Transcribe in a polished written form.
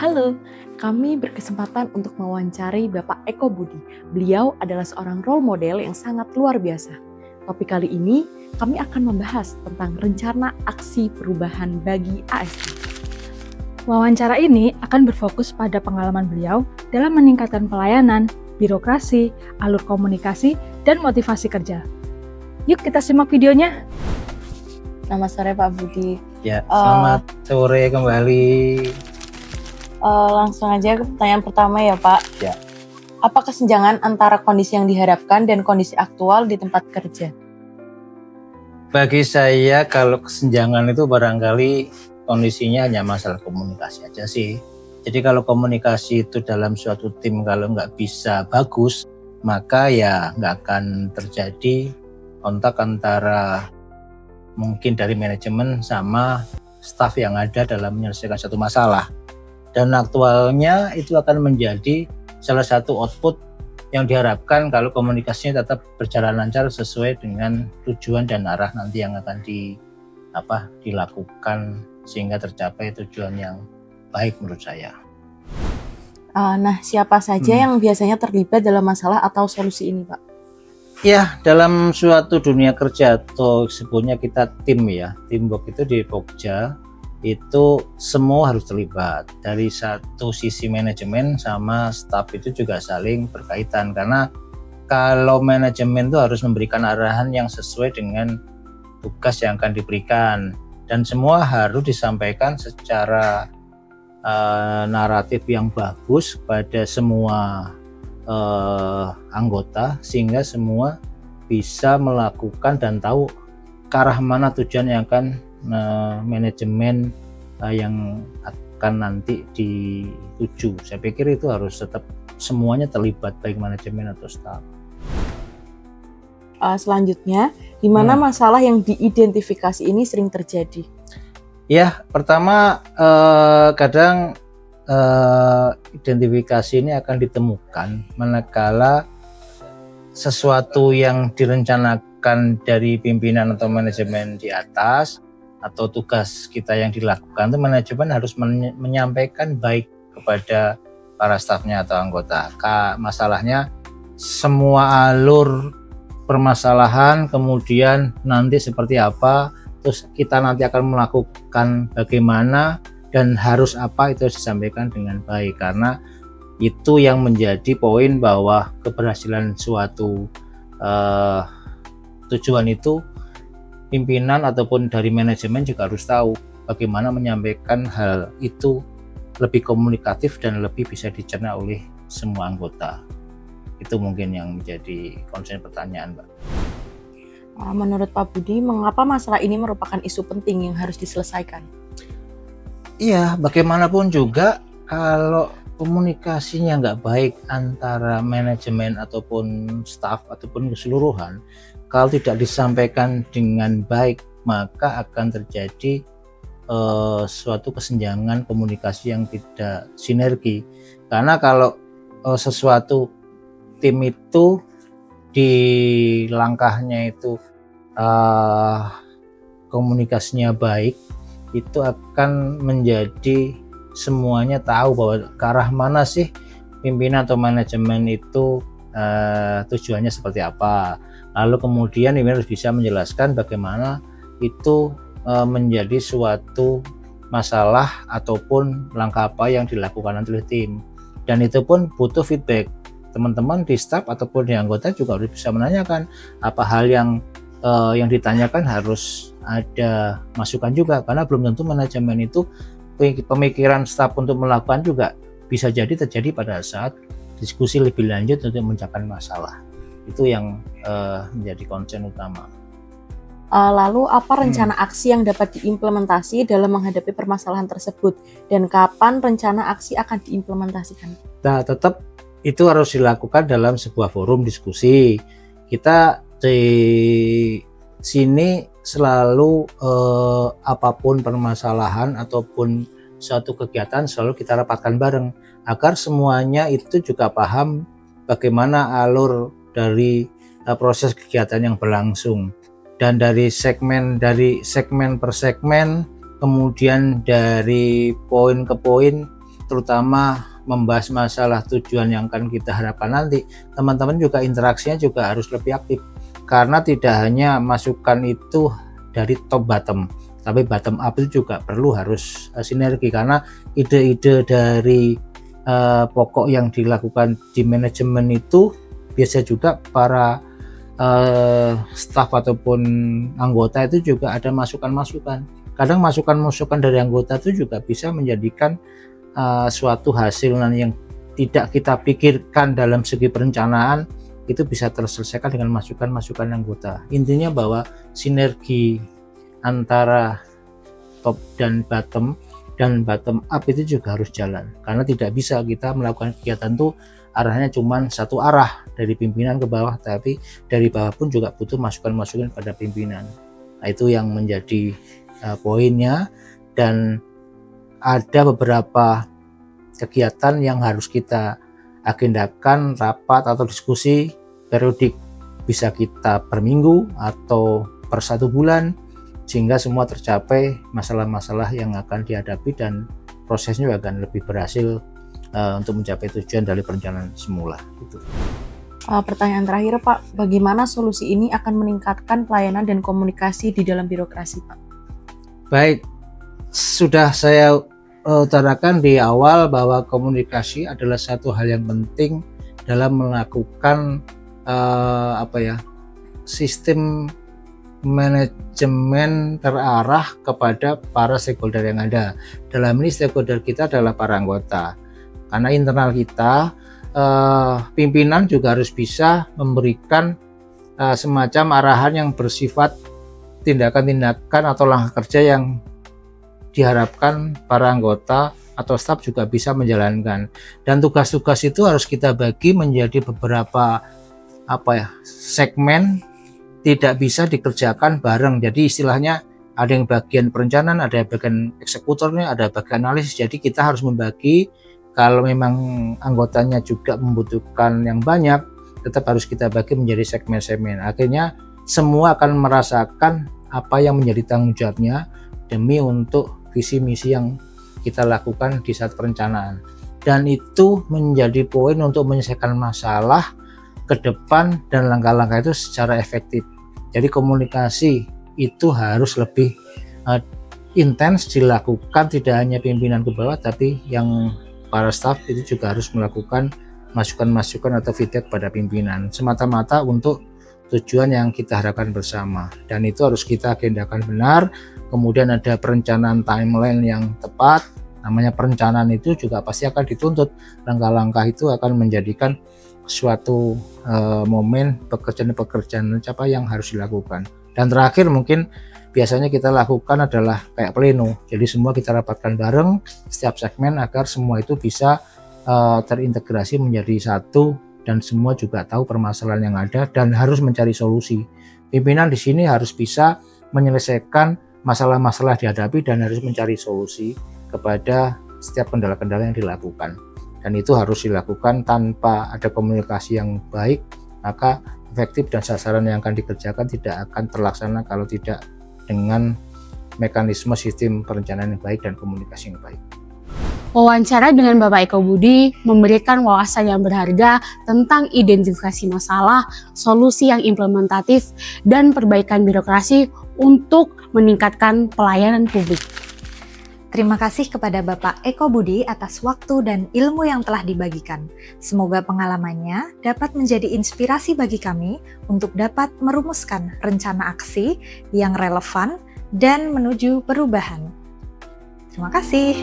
Halo, kami berkesempatan untuk mewawancari Bapak Eko Budi. Beliau adalah seorang role model yang sangat luar biasa. Topik kali ini, kami akan membahas tentang rencana aksi perubahan bagi ASN. Wawancara ini akan berfokus pada pengalaman beliau dalam meningkatkan pelayanan, birokrasi, alur komunikasi, dan motivasi kerja. Yuk kita simak videonya. Selamat sore Pak Budi. Ya, selamat sore kembali. Langsung aja ke pertanyaan pertama ya Pak. Ya. Apa kesenjangan antara kondisi yang diharapkan dan kondisi aktual di tempat kerja? Bagi saya kalau kesenjangan itu barangkali kondisinya hanya masalah komunikasi aja sih. Jadi kalau komunikasi itu dalam suatu tim kalau nggak bisa bagus, maka ya nggak akan terjadi kontak antara mungkin dari manajemen sama staf yang ada dalam menyelesaikan satu masalah. Dan aktualnya itu akan menjadi salah satu output yang diharapkan kalau komunikasinya tetap berjalan lancar sesuai dengan tujuan dan arah nanti yang akan dilakukan sehingga tercapai tujuan yang baik menurut saya. Nah, siapa saja yang biasanya terlibat dalam masalah atau solusi ini, Pak? Ya, dalam suatu dunia kerja atau sebutnya kita tim ya, teamwork itu di Pokja itu semua harus terlibat. Dari satu sisi manajemen sama staf itu juga saling berkaitan, karena kalau manajemen itu harus memberikan arahan yang sesuai dengan tugas yang akan diberikan dan semua harus disampaikan secara naratif yang bagus kepada semua anggota sehingga semua bisa melakukan dan tahu ke arah mana tujuan yang akan manajemen yang akan nanti dituju. Saya pikir itu harus tetap semuanya terlibat, baik manajemen atau staf. Selanjutnya, di mana masalah yang diidentifikasi ini sering terjadi? Ya, pertama kadang identifikasi ini akan ditemukan manakala sesuatu yang direncanakan dari pimpinan atau manajemen di atas atau tugas kita yang dilakukan itu manajemen harus menyampaikan baik kepada para stafnya atau anggota. Masalahnya semua alur permasalahan kemudian nanti seperti apa, terus kita nanti akan melakukan bagaimana dan harus apa, itu disampaikan dengan baik, karena itu yang menjadi poin bahwa keberhasilan suatu tujuan itu pimpinan ataupun dari manajemen juga harus tahu bagaimana menyampaikan hal itu lebih komunikatif dan lebih bisa dicerna oleh semua anggota. Itu mungkin yang menjadi konsen pertanyaan, Mbak. Menurut Pak Budi, mengapa masalah ini merupakan isu penting yang harus diselesaikan? Iya, bagaimanapun juga kalau komunikasinya nggak baik antara manajemen ataupun staf ataupun keseluruhan, kalau tidak disampaikan dengan baik maka akan terjadi suatu kesenjangan komunikasi yang tidak sinergi. Karena kalau sesuatu tim itu di langkahnya itu komunikasinya baik, itu akan menjadi semuanya tahu bahwa ke arah mana sih pimpinan atau manajemen itu tujuannya seperti apa. Lalu kemudian ini harus bisa menjelaskan bagaimana itu menjadi suatu masalah ataupun langkah apa yang dilakukan oleh tim, dan itu pun butuh feedback. Teman-teman di staf ataupun di anggota juga harus bisa menanyakan apa hal yang ditanyakan, harus ada masukan juga, karena belum tentu manajemen itu pemikiran staf untuk melakukan juga bisa jadi terjadi pada saat diskusi lebih lanjut untuk mencapai masalah. Itu yang menjadi konsen utama. Lalu apa rencana aksi yang dapat diimplementasi dalam menghadapi permasalahan tersebut, dan kapan rencana aksi akan diimplementasikan? Nah, tetap itu harus dilakukan dalam sebuah forum diskusi. Kita di sini selalu apapun permasalahan ataupun suatu kegiatan selalu kita rapatkan bareng agar semuanya itu juga paham bagaimana alur dari proses kegiatan yang berlangsung, dan dari segmen per segmen, kemudian dari poin ke poin terutama membahas masalah tujuan yang akan kita harapkan nanti, teman-teman juga interaksinya juga harus lebih aktif, karena tidak hanya masukan itu dari top bottom, tapi bottom up itu juga perlu harus sinergi, karena ide-ide dari pokok yang dilakukan di manajemen itu biasa juga para staf ataupun anggota itu juga ada masukan-masukan. Kadang masukan-masukan dari anggota itu juga bisa menjadikan suatu hasil yang tidak kita pikirkan dalam segi perencanaan itu bisa terselesaikan dengan masukan-masukan anggota. Intinya bahwa sinergi antara top dan bottom up itu juga harus jalan, karena tidak bisa kita melakukan kegiatan itu arahnya cuma satu arah dari pimpinan ke bawah, tapi dari bawah pun juga butuh masukan-masukan pada pimpinan. Nah, itu yang menjadi poinnya, dan ada beberapa kegiatan yang harus kita agendakan, rapat atau diskusi periodik, bisa kita per minggu atau per 1 bulan, sehingga semua tercapai masalah-masalah yang akan dihadapi dan prosesnya akan lebih berhasil untuk mencapai tujuan dari perencanaan semula. Gitu. Pertanyaan terakhir Pak, bagaimana solusi ini akan meningkatkan pelayanan dan komunikasi di dalam birokrasi Pak? Baik, sudah saya utarakan di awal bahwa komunikasi adalah satu hal yang penting dalam melakukan sistem manajemen terarah kepada para stakeholder yang ada. Dalam ini stakeholder kita adalah para anggota. Karena internal kita, pimpinan juga harus bisa memberikan semacam arahan yang bersifat tindakan-tindakan atau langkah kerja yang diharapkan para anggota atau staf juga bisa menjalankan. Dan tugas-tugas itu harus kita bagi menjadi beberapa segmen, tidak bisa dikerjakan bareng. Jadi istilahnya ada yang bagian perencanaan, ada yang bagian eksekutornya, ada bagian analisis. Jadi kita harus membagi, kalau memang anggotanya juga membutuhkan yang banyak, tetap harus kita bagi menjadi segmen-segmen. Akhirnya semua akan merasakan apa yang menjadi tanggung jawabnya demi untuk visi misi yang kita lakukan di saat perencanaan. Dan itu menjadi poin untuk menyelesaikan masalah ke depan dan langkah-langkah itu secara efektif. Jadi komunikasi itu harus lebih intens dilakukan, tidak hanya pimpinan ke bawah, tapi yang para staf itu juga harus melakukan masukan-masukan atau feedback pada pimpinan, semata-mata untuk tujuan yang kita harapkan bersama. Dan itu harus kita agendakan benar. Kemudian ada perencanaan timeline yang tepat. Namanya perencanaan itu juga pasti akan dituntut. Langkah-langkah itu akan menjadikan suatu momen pekerjaan-pekerjaan apa yang harus dilakukan. Dan terakhir mungkin biasanya kita lakukan adalah kayak pleno. Jadi semua kita rapatkan bareng setiap segmen agar semua itu bisa terintegrasi menjadi satu, dan semua juga tahu permasalahan yang ada dan harus mencari solusi. Pimpinan di sini harus bisa menyelesaikan masalah-masalah dihadapi dan harus mencari solusi kepada setiap kendala-kendala yang dilakukan. Dan itu harus dilakukan tanpa ada komunikasi yang baik, maka efektif dan sasaran yang akan dikerjakan tidak akan terlaksana kalau tidak dengan mekanisme sistem perencanaan yang baik dan komunikasi yang baik. Wawancara dengan Bapak Eko Budi memberikan wawasan yang berharga tentang identifikasi masalah, solusi yang implementatif, dan perbaikan birokrasi untuk meningkatkan pelayanan publik. Terima kasih kepada Bapak Eko Budi atas waktu dan ilmu yang telah dibagikan. Semoga pengalamannya dapat menjadi inspirasi bagi kami untuk dapat merumuskan rencana aksi yang relevan dan menuju perubahan. Terima kasih.